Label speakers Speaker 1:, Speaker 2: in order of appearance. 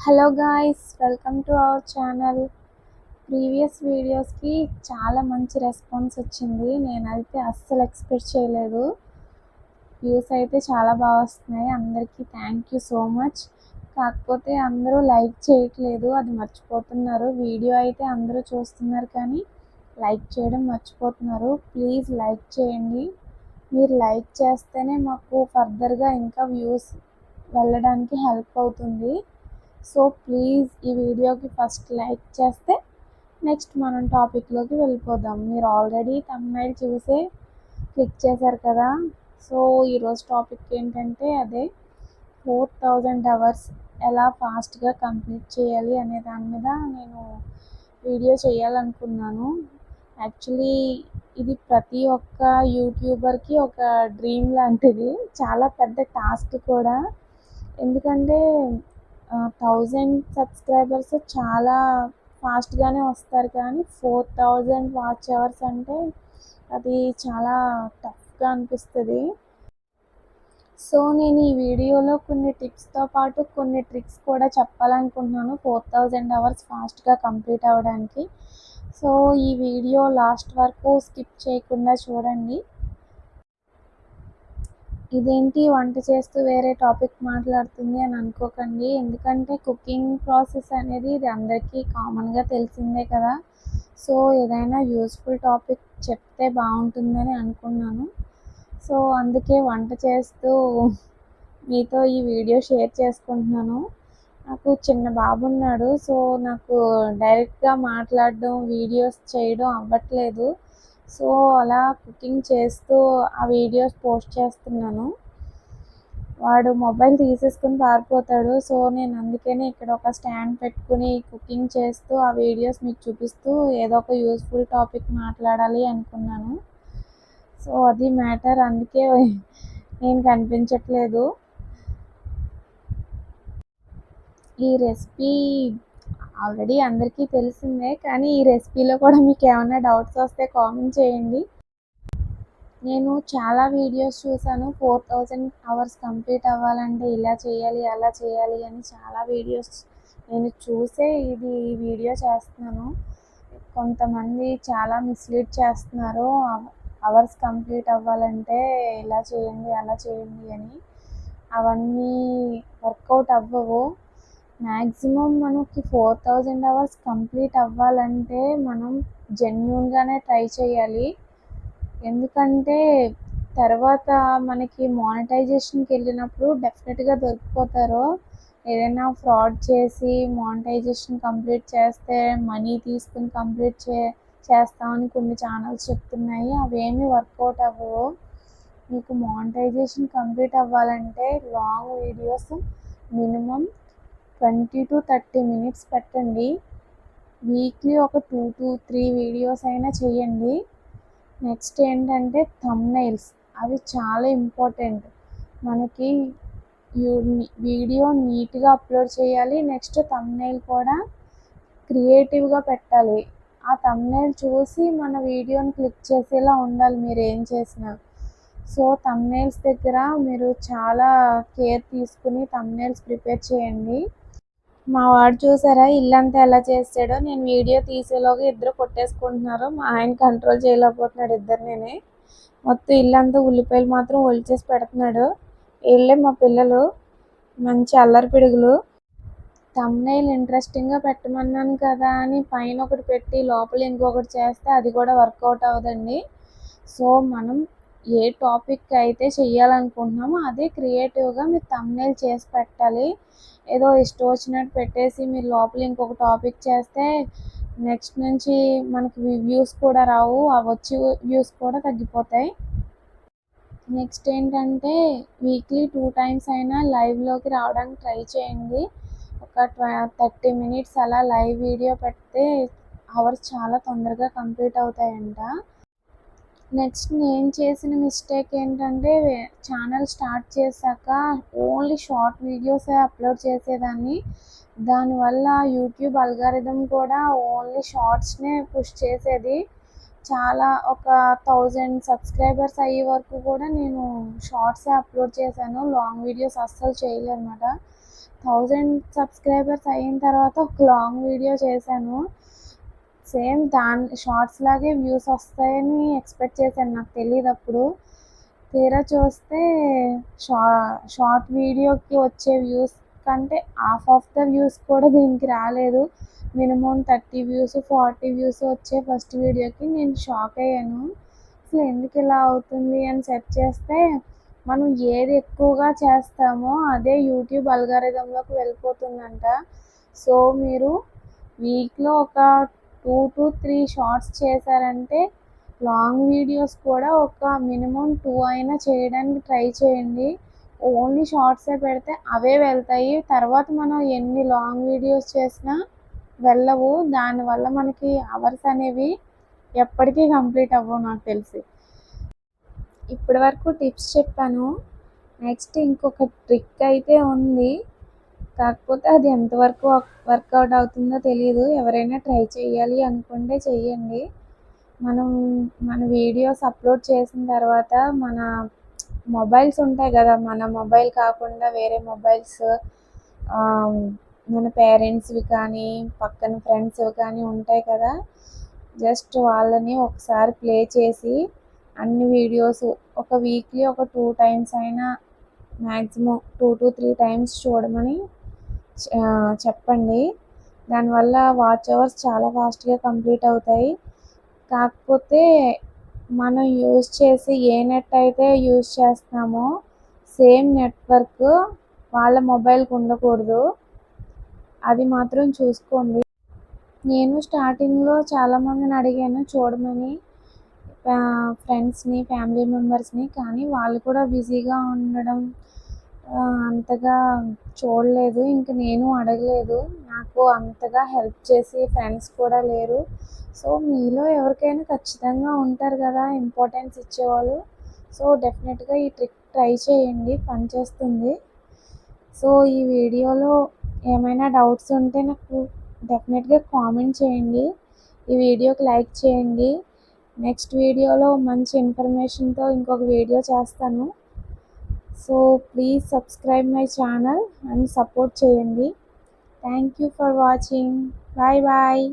Speaker 1: Hello guys, welcome to our channel. Previous వీడియోస్కి చాలా మంచి రెస్పాన్స్ వచ్చింది. నేనైతే అస్సలు ఎక్స్పెక్ట్ చేయలేదు. వ్యూస్ అయితే చాలా బాగా వస్తున్నాయి. అందరికీ థ్యాంక్ యూ సో మచ్. కాకపోతే అందరూ లైక్ చేయట్లేదు, అది మర్చిపోతున్నారు. వీడియో అయితే అందరూ చూస్తున్నారు కానీ లైక్ చేయడం మర్చిపోతున్నారు. ప్లీజ్ లైక్ చేయండి. మీరు లైక్ చేస్తేనే మాకు ఫర్దర్గా ఇంకా వ్యూస్ వెళ్ళడానికి హెల్ప్ అవుతుంది. సో ప్లీజ్ ఈ వీడియోకి ఫస్ట్ లైక్ చేస్తే నెక్స్ట్ మనం టాపిక్లోకి వెళ్ళిపోదాం. మీరు ఆల్రెడీ థంబ్నెయిల్ చూసే క్లిక్ చేశారు కదా. సో ఈరోజు టాపిక్ ఏంటంటే అదే 4000 అవర్స్ ఎలా ఫాస్ట్గా కంప్లీట్ చేయాలి అనే దాని మీద నేను వీడియో చేయాలనుకున్నాను. యాక్చువల్లీ ఇది ప్రతి ఒక్క యూట్యూబర్కి ఒక డ్రీమ్ లాంటిది, చాలా పెద్ద టాస్క్ కూడా. ఎందుకంటే 1000 సబ్స్క్రైబర్స్ చాలా ఫాస్ట్గానే వస్తారు కానీ 4000 వాచ్ అవర్స్ అంటే అది చాలా టఫ్గా అనిపిస్తుంది. సో నేను ఈ వీడియోలో కొన్ని టిప్స్తో పాటు కొన్ని ట్రిక్స్ కూడా చెప్పాలనుకుంటున్నాను 4000 అవర్స్ ఫాస్ట్గా కంప్లీట్ అవ్వడానికి. సో ఈ వీడియో లాస్ట్ వరకు స్కిప్ చేయకుండా చూడండి. ఇదేంటి వంట చేస్తూ వేరే టాపిక్ మాట్లాడుతుంది అని అనుకోకండి. ఎందుకంటే కుకింగ్ ప్రాసెస్ అనేది ఇది అందరికీ కామన్గా తెలిసిందే కదా. సో ఏదైనా యూస్ఫుల్ టాపిక్ చెప్తే బాగుంటుందని అనుకున్నాను. సో అందుకే వంట చేస్తూ మీతో ఈ వీడియో షేర్ చేసుకుంటున్నాను. నాకు చిన్న బాబు ఉన్నాడు. సో నాకు డైరెక్ట్గా మాట్లాడడం, వీడియోస్ చేయడం అవ్వట్లేదు. సో అలా కుకింగ్ చేస్తూ ఆ వీడియోస్ పోస్ట్ చేస్తున్నాను. వాడు మొబైల్ తీసేసుకుని పారిపోతాడు. సో నేను అందుకనే ఇక్కడ ఒక స్టాండ్ పెట్టుకుని కుకింగ్ చేస్తూ ఆ వీడియోస్ మీకు చూపిస్తూ ఏదో ఒక యూస్ఫుల్ టాపిక్ మాట్లాడాలి అనుకున్నాను. సో అది మ్యాటర్, అందుకే నేను కనిపించట్లేదు. ఈ రెసిపీ ఆల్రెడీ అందరికీ తెలిసిందే, కానీ ఈ రెసిపీలో కూడా మీకు ఏమైనా డౌట్స్ వస్తే కామెంట్ చేయండి. నేను చాలా వీడియోస్ చూసాను 4000 అవర్స్ కంప్లీట్ అవ్వాలంటే ఇలా చేయాలి అలా చేయాలి అని చాలా వీడియోస్ నేను చూసే ఇది వీడియో చేస్తున్నాను. కొంతమంది చాలా మిస్లీడ్ చేస్తున్నారు. అవర్స్ కంప్లీట్ అవ్వాలంటే ఇలా చేయండి అలా చేయండి అని. అవన్నీ వర్కౌట్ అవ్వవు. మ్యాక్సిమం మనకి 4000 అవర్స్ కంప్లీట్ అవ్వాలంటే మనం జెన్యూన్గానే ట్రై చేయాలి. ఎందుకంటే తర్వాత మనకి మానిటైజేషన్కి వెళ్ళినప్పుడు డెఫినెట్గా దొరికిపోతారు. ఏదైనా ఫ్రాడ్ చేసి మానిటైజేషన్ కంప్లీట్ చేస్తే మనీ తీసుకుని కంప్లీట్ చేస్తామని కొన్ని ఛానల్స్ చెప్తున్నాయి. అవేమీ వర్కౌట్ అవ్వవు. మీకు మానిటైజేషన్ కంప్లీట్ అవ్వాలంటే long videos minimum 20 to 30 minutes పెట్టండి. వీక్లీ ఒక 2 to 3 వీడియోస్ అయినా చేయండి. నెక్స్ట్ ఏంటంటే థంబ్నెయిల్స్, అవి చాలా ఇంపార్టెంట్. మనకి వీడియో నీట్గా అప్లోడ్ చేయాలి. నెక్స్ట్ థంబ్నెయిల్ కూడా క్రియేటివ్గా పెట్టాలి. ఆ థంబ్నెయిల్ చూసి మన వీడియోని క్లిక్ చేసేలా ఉండాలి మీరు ఏం చేసినా. సో థంబ్నెయిల్స్ దగ్గర మీరు చాలా కేర్ తీసుకుని థంబ్నెయిల్స్ ప్రిపేర్ చేయండి. మా వాడు చూసారా ఇల్లంతా ఎలా చేసాడో. నేను వీడియో తీసేలోగా ఇద్దరు కొట్టేసుకుంటున్నారు. మా ఆయన కంట్రోల్ చేయలేకపోతున్నాడు ఇద్దరిని. మొత్తం ఇల్లంతా ఉల్లిపాయలు మాత్రం ఒలిచేసి పెడుతున్నాడు. వీళ్ళే మా పిల్లలు, మంచి అల్లరి పిడుగులు. థంబ్నెయిల్ ఇంట్రెస్టింగ్గా పెట్టమన్నాను కదా అని పైన ఒకటి పెట్టి లోపల ఇంకొకటి చేస్తే అది కూడా వర్కౌట్ అవ్వదండి. సో మనం ఏ టాపిక్ అయితే చెయ్యాలనుకుంటున్నామో అదే క్రియేటివ్గా మీరు థంబ్నెయిల్ చేసి పెట్టాలి. ఏదో ఇష్టం వచ్చినట్టు పెట్టేసి మీరు లోపల ఇంకొక టాపిక్ చేస్తే నెక్స్ట్ నుంచి మనకి వ్యూస్ కూడా రావు, అవి వచ్చి వ్యూస్ కూడా తగ్గిపోతాయి. నెక్స్ట్ ఏంటంటే వీక్లీ 2 times అయినా లైవ్లోకి రావడానికి ట్రై చేయండి. ఒక 30 మినిట్స్ అలా లైవ్ వీడియో పెడితే అవర్స్ చాలా తొందరగా కంప్లీట్ అవుతాయంట. నెక్స్ట్ నేను చేసిన మిస్టేక్ ఏంటంటే ఛానల్ స్టార్ట్ చేశాక ఓన్లీ షార్ట్ వీడియోసే అప్లోడ్ చేసేదాన్ని. దానివల్ల యూట్యూబ్ అల్గారిథం కూడా ఓన్లీ షార్ట్స్నే పుష్ చేసేది. చాలా ఒక 1000 సబ్స్క్రైబర్స్ అయ్యే వరకు కూడా నేను షార్ట్సే అప్లోడ్ చేశాను. లాంగ్ వీడియోస్ అస్సలు చేయలేదు అన్నమాట. 1000 సబ్స్క్రైబర్స్ అయిన తర్వాత ఒక లాంగ్ వీడియో చేశాను. సేమ్ దాని షార్ట్స్ లాగే వ్యూస్ వస్తాయని ఎక్స్పెక్ట్ చేశాను. నాకు తెలీదప్పుడు. తీరా చూస్తే షార్ట్ వీడియోకి వచ్చే వ్యూస్ కంటే హాఫ్ ఆఫ్ ద వ్యూస్ కూడా దీనికి రాలేదు. మినిమం 30 వ్యూస్ 40 వ్యూస్ వచ్చే ఫస్ట్ వీడియోకి. నేను షాక్ అయ్యాను. అసలు ఎందుకు ఇలా అవుతుంది అని సెర్చ్ చేస్తే మనం ఏది ఎక్కువగా చేస్తామో అదే యూట్యూబ్ అల్గారిథంలోకి వెళ్ళిపోతుందంట. సో మీరు వీక్లో ఒక 2 to 3 షార్ట్స్ చేశారంటే లాంగ్ వీడియోస్ కూడా ఒక మినిమం 2 అయినా చేయడానికి ట్రై చేయండి. ఓన్లీ షార్ట్సే పెడితే అవే వెళ్తాయి. తర్వాత మనం ఎన్ని లాంగ్ వీడియోస్ చేసినా వెళ్ళవు. దానివల్ల మనకి అవర్స్ అనేవి ఎప్పటికీ కంప్లీట్ అవ్వవు నాకు తెలిసి. ఇప్పటి వరకు టిప్స్ చెప్పాను. నెక్స్ట్ ఇంకొక ట్రిక్ అయితే ఉంది. కాకపోతే అది ఎంతవరకు వర్కౌట్ అవుతుందో తెలియదు. ఎవరైనా ట్రై చేయాలి అనుకుంటే చెయ్యండి. మన వీడియోస్ అప్లోడ్ చేసిన తర్వాత మన మొబైల్స్ ఉంటాయి కదా, మన మొబైల్ కాకుండా వేరే మొబైల్స్, మన పేరెంట్స్వి కానీ పక్కన ఫ్రెండ్స్వి కానీ ఉంటాయి కదా, జస్ట్ వాళ్ళని ఒకసారి ప్లే చేసి అన్ని వీడియోస్ ఒక వీక్లీ ఒక 2 టైమ్స్ అయినా మ్యాక్సిమం 2 to 3 టైమ్స్ చూడమని చెప్పండి. దానివల్ల వాచ్ అవర్స్ చాలా ఫాస్ట్గా కంప్లీట్ అవుతాయి. కాకపోతే మనం యూజ్ చేసి ఏ నెట్ అయితే యూజ్ చేస్తున్నామో సేమ్ నెట్వర్క్ వాళ్ళ మొబైల్కి ఉండకూడదు. అది మాత్రం చూసుకోండి. నేను స్టార్టింగ్లో చాలామందిని అడిగాను చూడమని, ఫ్రెండ్స్ని ఫ్యామిలీ మెంబర్స్ని. కానీ వాళ్ళు కూడా బిజీగా ఉండడం అంతగా చూడలేదు. ఇంక నేను అడగలేదు. నాకు అంతగా హెల్ప్ చేసి ఫ్రెండ్స్ కూడా లేరు. సో మీలో ఎవరికైనా ఖచ్చితంగా ఉంటారు కదా ఇంపార్టెన్స్ ఇచ్చేవాళ్ళు. సో డెఫినెట్గా ఈ ట్రిక్ ట్రై చేయండి, పనిచేస్తుంది. సో ఈ వీడియోలో ఏమైనా డౌట్స్ ఉంటే నాకు డెఫినెట్గా కామెంట్ చేయండి. ఈ వీడియోకి లైక్ చేయండి. నెక్స్ట్ వీడియోలో మంచి ఇన్ఫర్మేషన్తో ఇంకొక వీడియో చేస్తాను. So please subscribe my channel and support చేయండి. Thank you for watching. Bye bye.